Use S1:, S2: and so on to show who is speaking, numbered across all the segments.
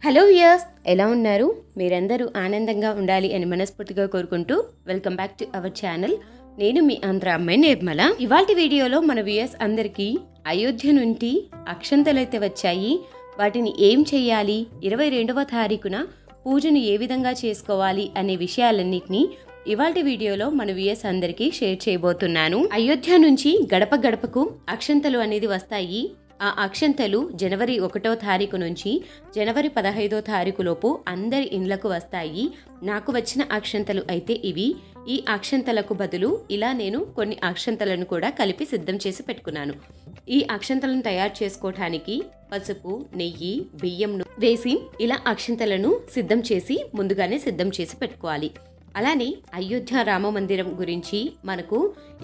S1: Hello viewers, ఎలా ఉన్నారు? మీరందరూ ఆనందంగా ఉండాలి అని మనస్ఫూర్తిగా కోరుకుంటూ welcome back to our channel. నేను మీ ఆంధ్ర అమ్మాయి నిర్మల. ఇవాల్టి వీడియోలో మన వ్యూయర్స్ అందరికీ అయోధ్య నుండి అక్షంతలైతే వచ్చాయి. వాటిని ఏం చేయాలి, 22వ తారీఖున పూజను ఏ విధంగా చేసుకోవాలి అనే విషయాలన్నింటినీ ఇవాల్టి వీడియోలో మన వ్యూయర్స్ అందరికీ షేర్ చేయబోతున్నాను. అయోధ్య నుంచి గడప గడపకు అక్షంతలు అనేది వస్తాయి. ఆ అక్షంతలు జనవరి 1వ తారీఖు నుంచి జనవరి 15వ తారీఖు లోపు అందరి ఇండ్లకు వస్తాయి. నాకు వచ్చిన అక్షంతలు అయితే ఇవి. ఈ అక్షంతలకు బదులు ఇలా నేను కొన్ని అక్షంతలను కూడా కలిపి సిద్ధం చేసి పెట్టుకున్నాను. ఈ అక్షంతలను తయారు చేసుకోవటానికి పసుపు, నెయ్యి, బియ్యంను వేసి ఇలా అక్షంతలను ముందుగానే సిద్ధం చేసి పెట్టుకోవాలి. అలానే అయోధ్య రామ మందిరం గురించి మనకు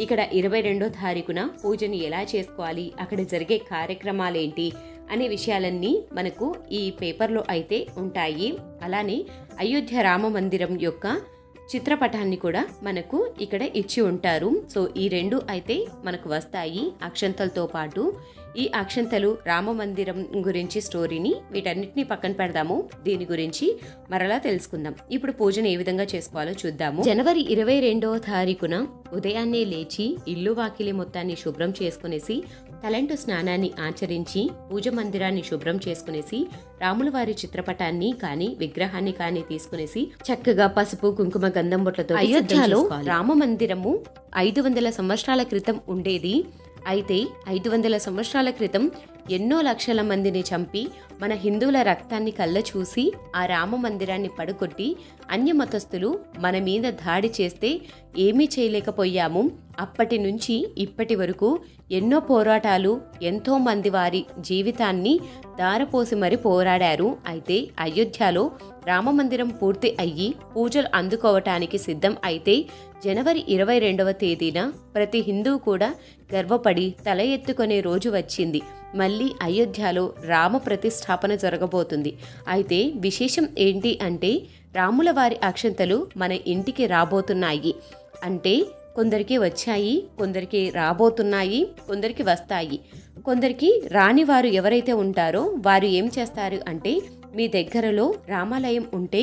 S1: ఇక్కడ 22వ తారీఖున పూజను ఎలా చేసుకోవాలి, అక్కడ జరిగే కార్యక్రమాలేంటి అనే విషయాలన్నీ మనకు ఈ పేపర్లో అయితే ఉంటాయి. అలానే అయోధ్య రామ మందిరం యొక్క చిత్రపటాన్ని కూడా మనకు ఇక్కడ ఇచ్చి ఉంటారు. సో ఈ రెండు అయితే మనకు వస్తాయి అక్షంతలతో పాటు. ఈ అక్షంతలు రామ మందిరం గురించి స్టోరీని వీటన్నిటిని పక్కన పెడదాము. దీని గురించి మరలా తెలుసుకుందాం. ఇప్పుడు పూజను ఏ విధంగా చేసుకోవాలో చూద్దాము. జనవరి 22వ తారీఖున ఉదయాన్నే లేచి ఇల్లు వాకిలి మొత్తాన్ని శుభ్రం చేసుకునేసి తలంటు స్నానాన్ని ఆచరించి పూజ మందిరాన్ని శుభ్రం చేసుకునేసి రాముల వారి చిత్రపటాన్ని కానీ విగ్రహాన్ని కానీ తీసుకునేసి చక్కగా పసుపు, కుంకుమ, గంధం బొట్లతో అయోధ్యలో రామ మందిరము 500 సంవత్సరాల క్రితం ఉండేది. అయితే 500 సంవత్సరాల క్రితం ఎన్నో లక్షల మందిని చంపి మన హిందువుల రక్తాన్ని కళ్ళ చూసి ఆ రామ మందిరాన్ని పడగొట్టి అన్యమతస్థులు మన మీద దాడి చేస్తే ఏమీ చేయలేకపోయాము. అప్పటి నుంచి ఇప్పటి వరకు ఎన్నో పోరాటాలు, ఎంతో మంది వారి జీవితాన్ని దారపోసి మరి పోరాడారు. అయితే అయోధ్యలో రామ మందిరం పూర్తి అయ్యి పూజలు అందుకోవటానికి సిద్ధం అయితే జనవరి 22వ తేదీన ప్రతి హిందువు కూడా గర్వపడి తల ఎత్తుకునే రోజు వచ్చింది. మళ్ళీ అయోధ్యలో రామ ప్రతిష్టాపన జరగబోతుంది. అయితే విశేషం ఏంటి అంటే రాముల వారి అక్షంతలు మన ఇంటికి రాబోతున్నాయి. అంటే కొందరికి వచ్చాయి, కొందరికి రాబోతున్నాయి, కొందరికి వస్తాయి. కొందరికి రాని వారు ఎవరైతే ఉంటారో వారు ఏం చేస్తారు అంటే మీ దగ్గరలో రామాలయం ఉంటే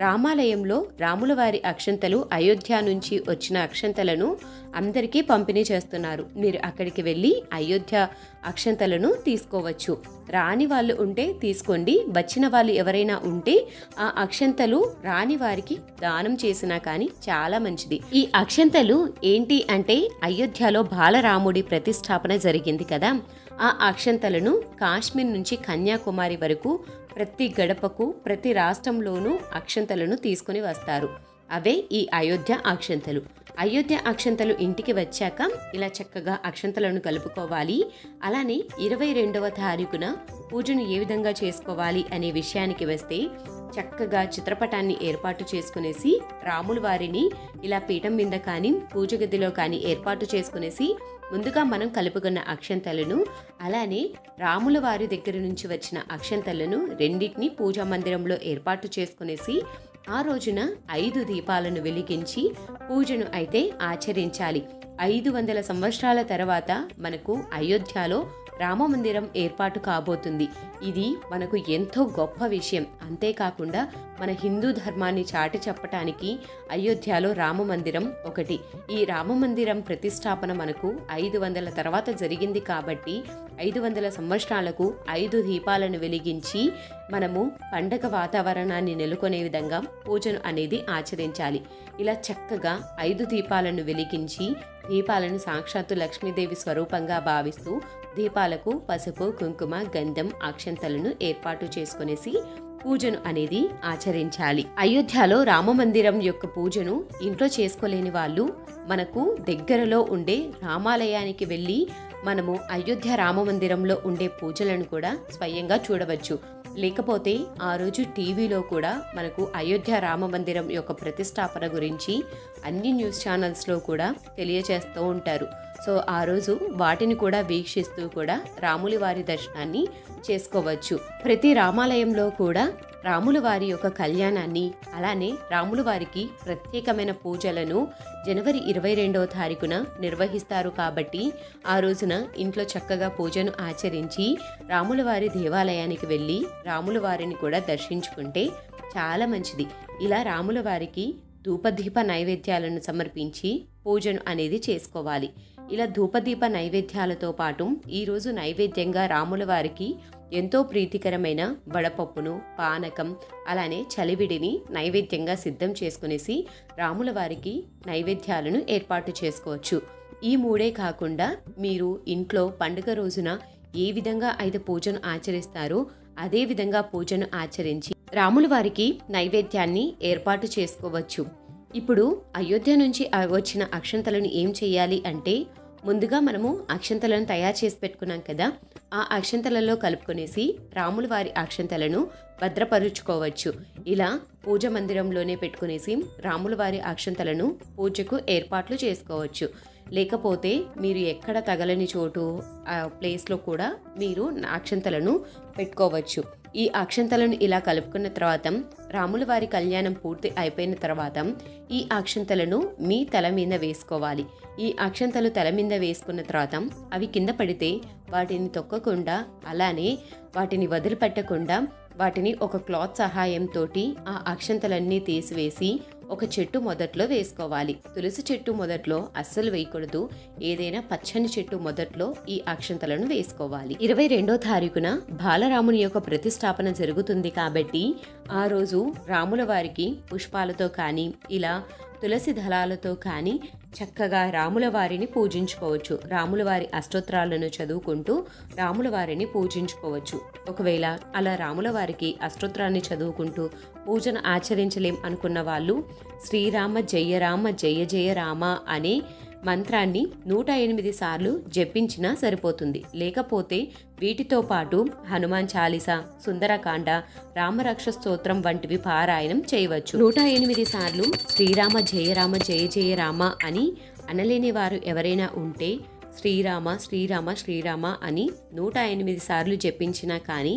S1: రామాలయంలో రాముల వారి అక్షంతలు అయోధ్య నుంచి వచ్చిన అక్షంతలను అందరికీ పంపిణీ చేస్తున్నారు. మీరు అక్కడికి వెళ్ళి అయోధ్య అక్షంతలను తీసుకోవచ్చు. రాని వాళ్ళు ఉంటే తీసుకోండి. వచ్చిన వాళ్ళు ఎవరైనా ఉంటే ఆ అక్షంతలు రాని వారికి దానం చేసినా కానీ చాలా మంచిది. ఈ అక్షంతలు ఏంటి అంటే అయోధ్యలో బాలరాముడి ప్రతిష్టాపన జరిగింది కదా, ఆ అక్షంతలను కాశ్మీర్ నుంచి కన్యాకుమారి వరకు ప్రతి గడపకు ప్రతి రాష్ట్రంలోనూ అక్షంతలను తీసుకుని వస్తారు. అవే ఈ అయోధ్య అక్షంతలు. అయోధ్య అక్షంతలు ఇంటికి వచ్చాక ఇలా చక్కగా అక్షంతలను కలుపుకోవాలి. అలానే 22వ తారీఖున పూజను ఏ విధంగా చేసుకోవాలి అనే విషయానికి వస్తే చక్కగా చిత్రపటాన్ని ఏర్పాటు చేసుకునేసి రాముల వారిని ఇలా పీఠం మీద కానీ పూజ గదిలో కానీ ఏర్పాటు చేసుకునేసి ముందుగా మనం కలుపుకున్న అక్షంతలను అలానే రాముల వారి దగ్గర నుంచి వచ్చిన అక్షంతలను రెండింటిని పూజా మందిరంలో ఏర్పాటు చేసుకునేసి ఆ రోజున 5 దీపాలను వెలిగించి పూజను అయితే ఆచరించాలి. 500 సంవత్సరాల తర్వాత మనకు అయోధ్యలో రామ మందిరం ఏర్పాటు కాబోతుంది. ఇది మనకు ఎంతో గొప్ప విషయం. అంతేకాకుండా మన హిందూ ధర్మాన్ని చాటి చెప్పటానికి అయోధ్యలో రామ మందిరం ఒకటి. ఈ రామ మందిరం ప్రతిష్టాపన మనకు 500 తర్వాత జరిగింది కాబట్టి 500 సంవత్సరాలకు 5 దీపాలను వెలిగించి మనము పండగ వాతావరణాన్ని నెలకొనే విధంగా పూజను అనేది ఆచరించాలి. ఇలా చక్కగా 5 దీపాలను వెలిగించి దీపాలను సాక్షాత్తు లక్ష్మీదేవి స్వరూపంగా భావిస్తూ దీపాలకు పసుపు, కుంకుమ, గంధం, అక్షంతలను ఏర్పాటు చేసుకునేసి పూజను అనేది ఆచరించాలి. అయోధ్యలో రామ మందిరం యొక్క పూజను ఇంట్లో చేసుకోలేని వాళ్ళు మనకు దగ్గరలో ఉండే రామాలయానికి వెళ్ళి మనము అయోధ్య రామ మందిరంలో ఉండే పూజలను కూడా స్వయంగా చూడవచ్చు. లేకపోతే ఆ రోజు టీవీలో కూడా మనకు అయోధ్య రామ మందిరం యొక్క ప్రతిష్టాపన గురించి అన్ని న్యూస్ ఛానల్స్లో కూడా తెలియజేస్తూ ఉంటారు. సో ఆ రోజు వాటిని కూడా వీక్షిస్తూ కూడా రాములి వారి దర్శనాన్ని చేసుకోవచ్చు. ప్రతి రామాలయంలో కూడా రాముల వారి యొక్క కళ్యాణాన్ని అలానే రాముల వారికి ప్రత్యేకమైన పూజలను జనవరి 22వ తారీఖున నిర్వహిస్తారు కాబట్టి ఆ రోజున ఇంట్లో చక్కగా పూజను ఆచరించి రాముల వారి దేవాలయానికి వెళ్ళి రాముల వారిని కూడా దర్శించుకుంటే చాలా మంచిది. ఇలా రాముల వారికి ధూపదీప నైవేద్యాలను సమర్పించి పూజను అనేది చేసుకోవాలి. ఇలా ధూపదీప నైవేద్యాలతో పాటు ఈరోజు నైవేద్యంగా రాముల వారికి ఎంతో ప్రీతికరమైన వడపప్పును, పానకం, అలానే చలివిడిని నైవేద్యంగా సిద్ధం చేసుకునేసి రాముల వారికి నైవేద్యాలను ఏర్పాటు చేసుకోవచ్చు. ఈ మూడే కాకుండా మీరు ఇంట్లో పండుగ రోజున ఏ విధంగా అయితే పూజను ఆచరిస్తారో అదే విధంగా పూజను ఆచరించి రాముల వారికి నైవేద్యాన్ని ఏర్పాటు చేసుకోవచ్చు. ఇప్పుడు అయోధ్య నుంచి వచ్చిన అక్షంతలను ఏం చేయాలి అంటే, ముందుగా మనము అక్షంతలను తయారు చేసి పెట్టుకున్నాం కదా, ఆ అక్షంతలలో కలుపుకొనేసి రాముల వారి అక్షంతలను భద్రపరుచుకోవచ్చు. ఇలా పూజ మందిరంలోనే పెట్టుకునేసి రాముల వారి అక్షంతలను పూజకు ఏర్పాట్లు చేసుకోవచ్చు. లేకపోతే మీరు ఎక్కడ తగలని చోటు ఆ ప్లేస్లో కూడా మీరు అక్షంతలను పెట్టుకోవచ్చు. ఈ అక్షంతలను ఇలా కలుపుకున్న తర్వాత రాముల వారి కళ్యాణం పూర్తి అయిపోయిన తర్వాత ఈ అక్షంతలను మీ తల మీద వేసుకోవాలి. ఈ అక్షంతలు తల మీద వేసుకున్న తర్వాత అవి కింద పడితే వాటిని తొక్కకుండా అలానే వాటిని వదిలిపెట్టకుండా వాటిని ఒక క్లాత్ సహాయంతో ఆ అక్షంతలన్నీ తీసివేసి ఒక చెట్టు మొదట్లో వేసుకోవాలి. తులసి చెట్టు మొదట్లో అస్సలు వేయకూడదు. ఏదైనా పచ్చని చెట్టు మొదట్లో ఈ అక్షంతలను వేసుకోవాలి. 22వ తారీఖున బాలరాముని యొక్క ప్రతిష్టాపన జరుగుతుంది కాబట్టి ఆ రోజు రాముల వారికి పుష్పాలతో కానీ ఇలా తులసి దళాలతో కానీ చక్కగా రాముల వారిని పూజించుకోవచ్చు. రాముల వారి అష్టోత్తరాలను చదువుకుంటూ రాముల వారిని పూజించుకోవచ్చు. ఒకవేళ అలా రాముల వారికి అష్టోత్తరాన్ని చదువుకుంటూ పూజను ఆచరించలేం అనుకున్న వాళ్ళు శ్రీరామ జయ రామ జయ జయ రామ అనే మంత్రాన్ని 108 సార్లు జపించినా సరిపోతుంది. లేకపోతే వీటితో పాటు హనుమాన్ చాలీసా, సుందరకాండ, రామరక్ష స్తోత్రం వంటివి పారాయణం చేయవచ్చు. 108 సార్లు శ్రీరామ జయ రామ జయ జయ రామ అని అనలేని వారు ఎవరైనా ఉంటే శ్రీరామ శ్రీరామ శ్రీరామ అని 108 సార్లు జపించినా కానీ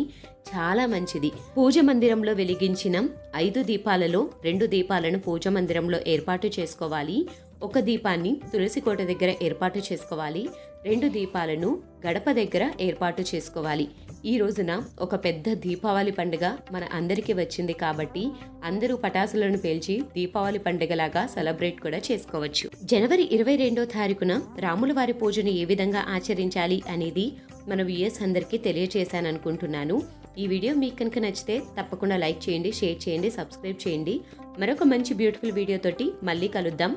S1: చాలా మంచిది. పూజ మందిరంలో వెలిగించిన 5 దీపాలలో 2 దీపాలను పూజ మందిరంలో ఏర్పాటు చేసుకోవాలి. ఒక దీపాన్ని తులసి కోట దగ్గర ఏర్పాటు చేసుకోవాలి. 2 దీపాలను గడప దగ్గర ఏర్పాటు చేసుకోవాలి. ఈ రోజున ఒక పెద్ద దీపావళి పండుగ మన అందరికీ వచ్చింది కాబట్టి అందరూ పటాసులను పేల్చి దీపావళి పండుగలాగా సెలబ్రేట్ కూడా చేసుకోవచ్చు. జనవరి 22వ తారీఖున రాముల వారి పూజను ఏ విధంగా ఆచరించాలి అనేది మన వ్యూయర్స్ అందరికీ తెలియజేశాను అనుకుంటున్నాను. ఈ వీడియో మీకు కనుక నచ్చితే తప్పకుండా లైక్ చేయండి, షేర్ చేయండి, సబ్స్క్రైబ్ చేయండి. మరొక మంచి బ్యూటిఫుల్ వీడియోతోటి మళ్ళీ కలుద్దాం.